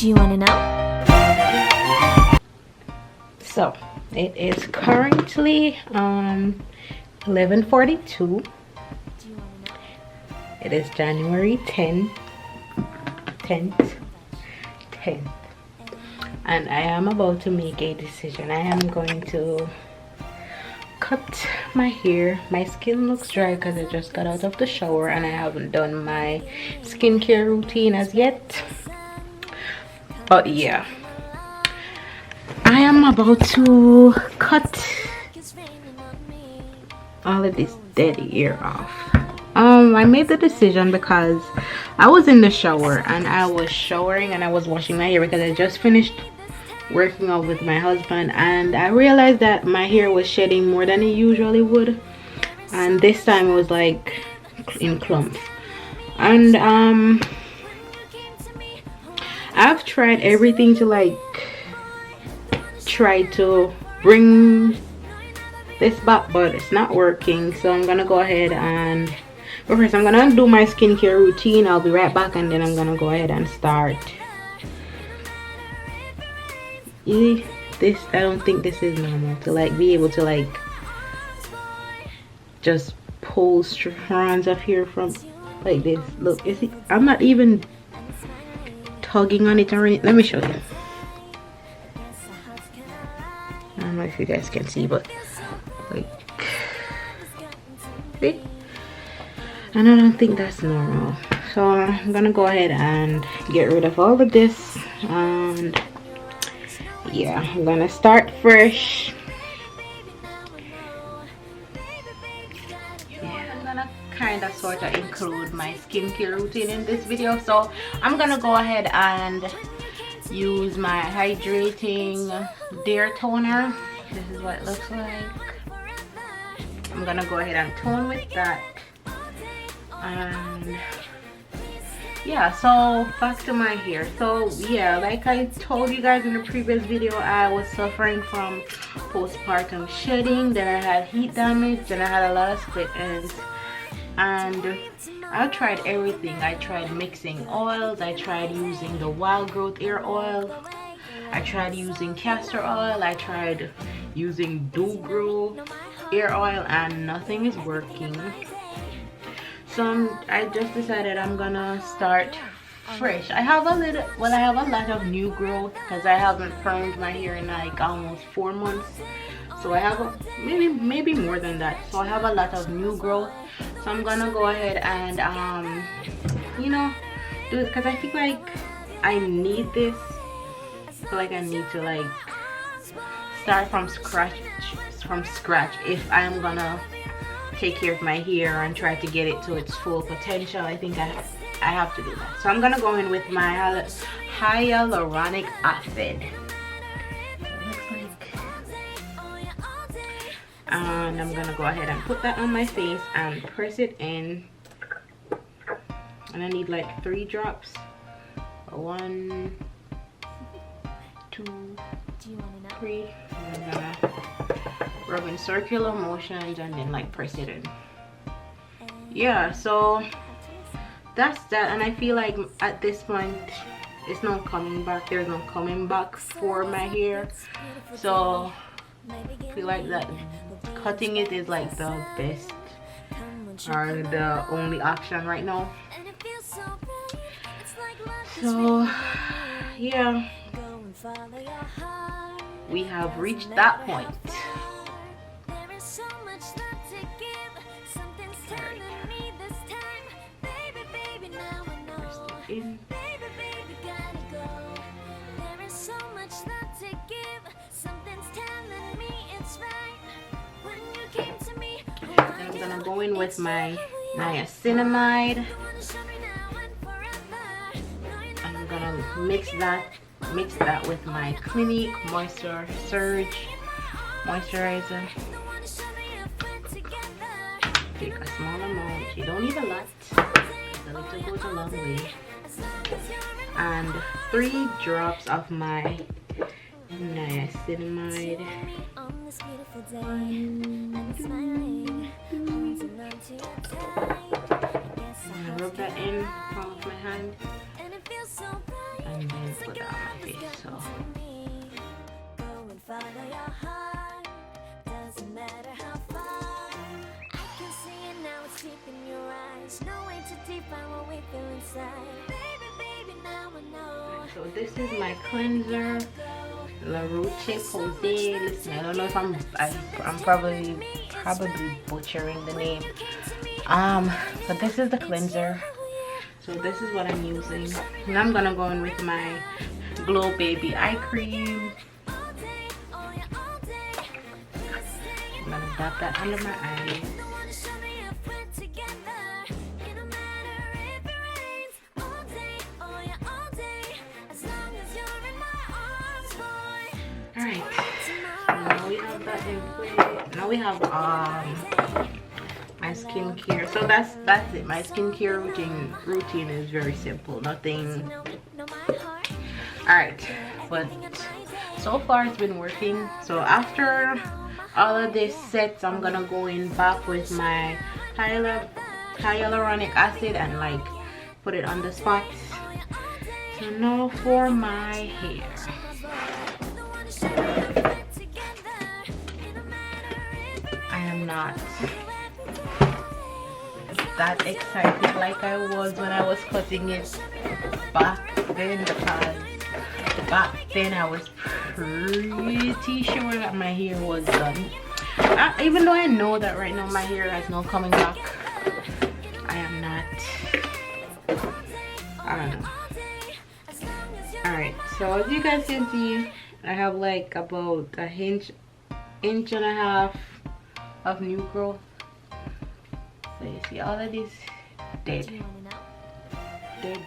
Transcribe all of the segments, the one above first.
Do you want to know? So it is currently 11:42. It is January 10th, and I am about to make a decision. I am going to cut my hair. My skin looks dry because I just got out of the shower and I haven't done my skincare routine as yet. But yeah, I am about to cut all of this dead hair off. I made the decision because I was in the shower and I was showering and I was washing my hair because I just finished working out with my husband, and I realized that my hair was shedding more than it usually would, and this time it was like in clumps. And I've tried everything to like try to bring this back, but it's not working. So I'm gonna go ahead and first I'm gonna do my skincare routine. I'll be right back, and then I'm gonna go ahead and start. This, I don't think this is normal to like be able to like just pull strands of hair from like this. Look, is it? I'm not even tugging on it or anything. Let me show you. I don't know if you guys can see, but like, see? And I don't think that's normal. So I'm gonna go ahead and get rid of all of this, and yeah, I'm gonna start fresh. Yeah, I'm gonna kind of sort of include my skincare routine in this video. So I'm gonna go ahead and use my hydrating Dare toner. This is what it looks like. I'm gonna go ahead and tone with that. And yeah, so back to my hair. So yeah, like I told you guys in the previous video, I was suffering from postpartum shedding, then I had heat damage, then I had a lot of split ends, and I tried everything. I tried mixing oils, I tried using the wild growth hair oil, I tried using castor oil, I tried using do grow hair oil, and nothing is working. So I just decided I'm gonna start fresh. I have a lot of new growth because I haven't permed my hair in like almost 4 months. So I have maybe more than that. So I have a lot of new growth. So I'm gonna go ahead and you know, do it because I feel like I need this. I feel like I need to like start from scratch if I'm gonna take care of my hair and try to get it to its full potential. I think I have to do that. So I'm gonna go in with my hyaluronic acid. It looks like, and I'm gonna go ahead and put that on my face and press it in. And I need like 3 drops. 1, 2, 3. And I'm gonna rub in circular motions and then like press it in. Yeah, so that's that. And I feel like at this point it's not coming back. There's no coming back for my hair. So I feel like that cutting it is like the best or the only option right now. So yeah, we have reached that point. In. I'm gonna go in with my niacinamide. I'm gonna mix that with my Clinique Moisture Surge moisturizer. Take a small amount. You don't need a lot. A little goes a long way. And 3 drops of my niacinamide. Rub that in palm of my hand, and then put that on my face. So so this is my cleanser, La Roche Posay. Listen, I don't know if I'm probably butchering the name. But this is the cleanser. So this is what I'm using. And I'm gonna go in with my Glow Baby Eye Cream. I'm gonna dab that under my eyes. Alright, now we have that in place. Now we have my skincare. So that's it. My skincare routine is very simple. Nothing. Alright, but so far it's been working. So after all of this sets, I'm gonna go in back with my hyaluronic acid and like put it on the spots. So now for my hair. I am not that excited like I was when I was cutting it back then, because back then I was pretty sure that my hair was done. Even though I know that right now my hair is not coming back, I am not. I don't know. Alright, so as you guys can see, I have like about an inch and a half of new growth. So you see all of this dead. Dead.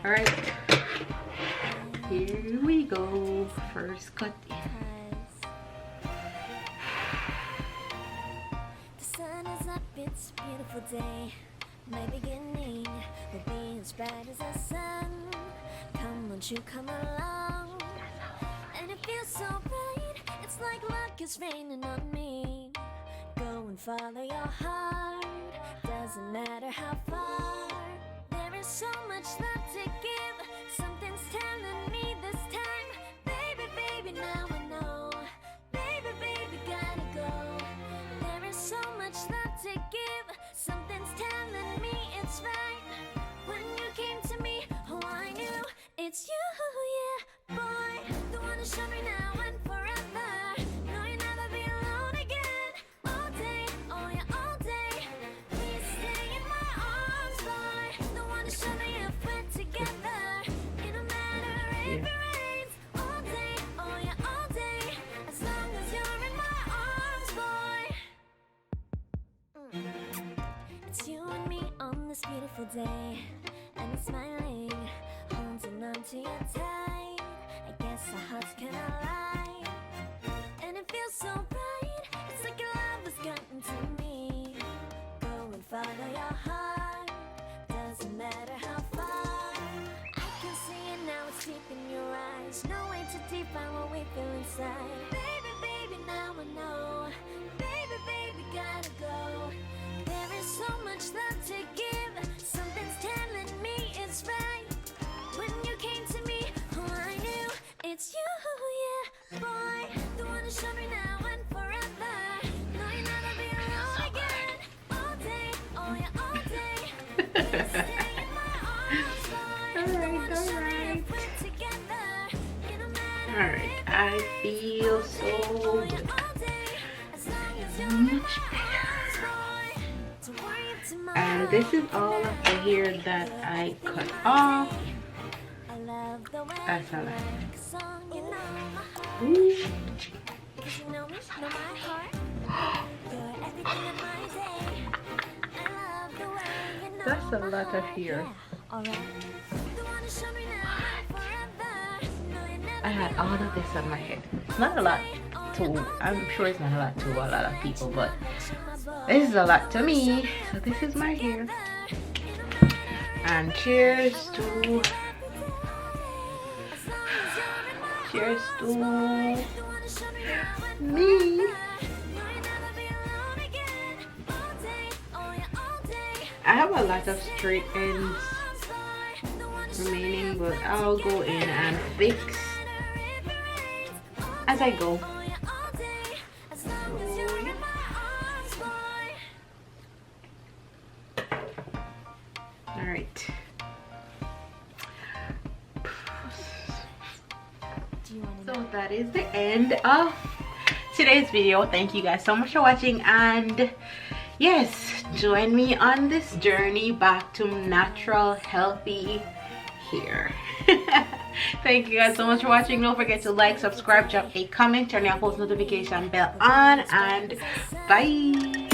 Alright, here we go. First cut in. The sun is up, it's a beautiful day. My beginning will be as bright as the sun. Come, won't you come along? And it feels so bright, it's like luck is raining on me. Go and follow your heart, doesn't matter how far. There is so much love to give, something's telling me this time. Baby, now I know. Baby, gotta go. There is so much love to give, something's telling me it's right. When you came to me, oh I knew it's you, yeah, boy. The one to show me now and forever. No, you'll never be alone again. All day, oh yeah, all day. Please stay in my arms, boy. The one to show me if we're together. It don't matter if it rains. All day, oh yeah, all day. As long as you're in my arms, boy. It's you and me on this beautiful day, and it's smiling, holding on to you tight. I guess our hearts can align, and it feels so bright. It's like your love has gotten to me. Go and follow your heart, doesn't matter how far. I can see it now, it's deep in your eyes. No way to define what we feel inside. Baby, now I know. Baby, gotta go. There is so much love to give, something's telling me it's right. When you came to me, oh I knew it's you, yeah, boy. The one to show me now and forever. No, you'll never be alone again. All day, oh yeah, all day. Stay in my arms, boy. Alright. We're together. It don't matter. Alright, I feel so good. Much better. And this is all of the hair that I cut off. That's all Ooh. That's a lot of hair. I had all of this on my head. It's not a lot to, I'm sure it's not a lot to a lot of people, but this is a lot to me. So this is my hair. And cheers to me. I have a lot of straight ends remaining, but I'll go in and fix as I go. All right. So that is the end of today's video. Thank you guys so much for watching, and yes, join me on this journey back to natural healthy hair. Thank you guys so much for watching. Don't forget to like, subscribe, drop a comment, turn your post notification bell on, and bye.